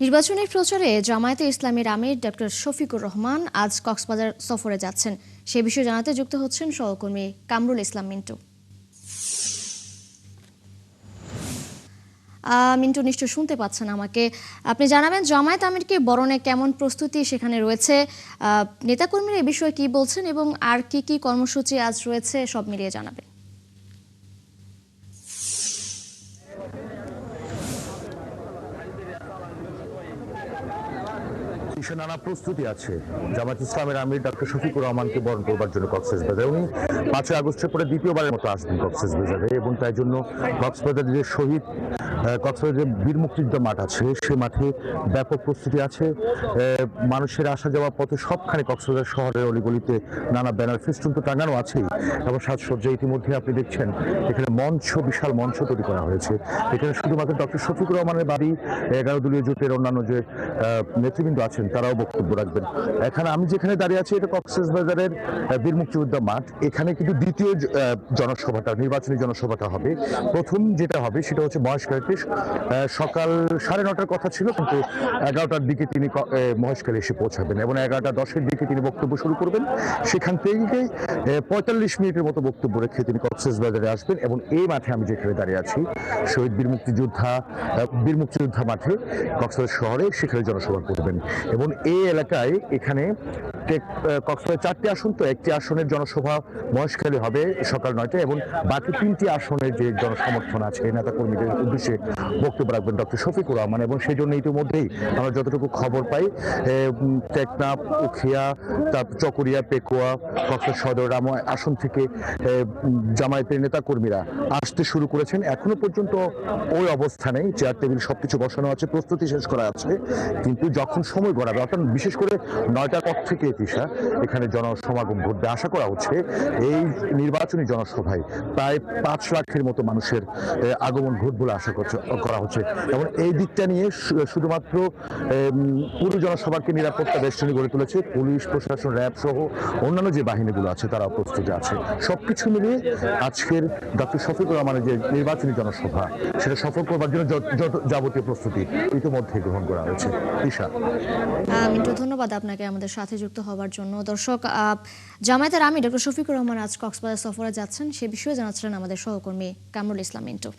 নির্বাচনী প্রচারে জামায়াতে ইসলামীর আমির ডক্টর শফিকুর রহমান আজ কক্সবাজার সফরে যাচ্ছেন। সে বিষয়ে জানাতে যুক্ত হচ্ছেন সহকর্মী কামরুল ইসলাম মিন্টু। মিন্টু, নিশ্চয় শুনতে পাচ্ছেন আমাকে। আপনি জানাবেন জামায়াত আমিরকে বরণে কেমন প্রস্তুতি সেখানে রয়েছে, নেতাকর্মীরা এই বিষয়ে কি বলছেন এবং আর কি কি কর্মসূচি আজ রয়েছে সব মিলিয়ে জানাবেন। নানা প্রস্তুতি আছে। জামায়াত ইসলামের আমির ডক্টর শফিকুর রহমানকে বরণ করবার জন্য কক্সবাজারে উনি 5 আগস্টের পরে দ্বিতীয়বারের মতো আসবেন কক্সবাজারে, এবং তাই জন্য কক্সবাজারের যে শহীদ কক্সবাজারের বীর মুক্তিযোদ্ধা মাঠ আছে সে মাঠে ব্যাপক প্রস্তুতি আছে। মানুষের আসা যাওয়ার পথে সবখানে কক্সবাজার শহরের অলিগলিতে নানা ব্যানার ফেস্টুন তো টাঙানো আছেই, এবং সাজসজ্জা ইতিমধ্যে আপনি দেখছেন এখানে বিশাল মঞ্চ তৈরি করা হয়েছে। এখানে শুধুমাত্র ডক্টর শফিকুর রহমানের বাড়ি 11 দলীয় জোটের অন্যান্য যে নেতৃবৃন্দ আছেন তারাও বক্তব্য রাখবেন। এখানে আমি যেখানে দাঁড়িয়ে আছি এটা কক্সবাজারের বীর মুক্তিযোদ্ধা মাঠ। এখানে কিন্তু দ্বিতীয় জনসভাটা, নির্বাচনী জনসভাটা হবে। প্রথম যেটা হবে সেটা হচ্ছে মহেশখালীতে সকাল 9:30টার কথা ছিল, কিন্তু 11টার দিকে তিনি মহেশখালী এসে পৌঁছাবেন এবং 11:10-এর দিকে তিনি বক্তব্য শুরু করবেন। সেখান থেকে 45 মিনিটের মতো বক্তব্য রেখে তিনি কক্সবাজারে আসবেন, এবং এই মাঠে আমি যেখানে দাঁড়িয়ে আছি শহীদ বীর মুক্তিযোদ্ধা মাঠে কক্সবাজার শহরে সেখানে জনসভা করবেন। এবং এই এলাকায় এখানে কক্সবাজার 4টি আসন, তো একটি আসনের জনসভা মহেশখালী হবে সকাল 9টায়, এবং বাকি 3টি আসনের যে জনসমর্থন আছে নেতা কর্মীদের উদ্দেশ্যে বক্তব্য রাখবেন ডক্টর শফিকুর রহমান। এবং সেই জন্য ইতিমধ্যেই আমরা যতটুকু খবর পাই টেকনাফ, উখিয়া, তারপর চকরিয়া, পেকুয়া, কক্সবাজার সদর আসন থেকে জামায়াতের নেতা কর্মীরা আসতে শুরু করেছেন। এখনো পর্যন্ত ওই অবস্থানেই চেয়ার টেবিল সবকিছু বসানো আছে, প্রস্তুতি শেষ করা আছে, কিন্তু যখন সময় গড়াবে অর্থাৎ বিশেষ করে 9টার পর থেকে এখানে জনসমাগম ঘটবে। আশা করা হচ্ছে এই নির্বাচনী জনসভায় প্রায় 5 লাখের মতো মানুষের আগমন ঘটবে বলে আশা করা হচ্ছে। এবং এই দিকটা নিয়ে শুধুমাত্র পুরো জনসভাকে নিরাপত্তা বেষ্টনী গড়ে তুলেছে পুলিশ প্রশাসন, র্যাব সহ অন্যান্য যে বাহিনীগুলো আছে তারা প্রস্তুতি আছে। সবকিছু মিলিয়ে আজকের ডক্টর শফিকুর রহমানের যে নির্বাচনী জনসভা সেটা সফল করবার জন্য যাবতীয় প্রস্তুতি ইতিমধ্যে গ্রহণ করা হয়েছে। মিন্টু, ধন্যবাদ আপনাকে আমাদের সাথে যুক্ত হওয়ার জন্য। দর্শক, জামায়াতের আমির ডক্টর শফিকুর রহমান আজ কক্সবাজার সফরে যাচ্ছেন সে বিষয়ে জানাচ্ছিলেন আমাদের সহকর্মী কামরুল ইসলাম মিন্টু।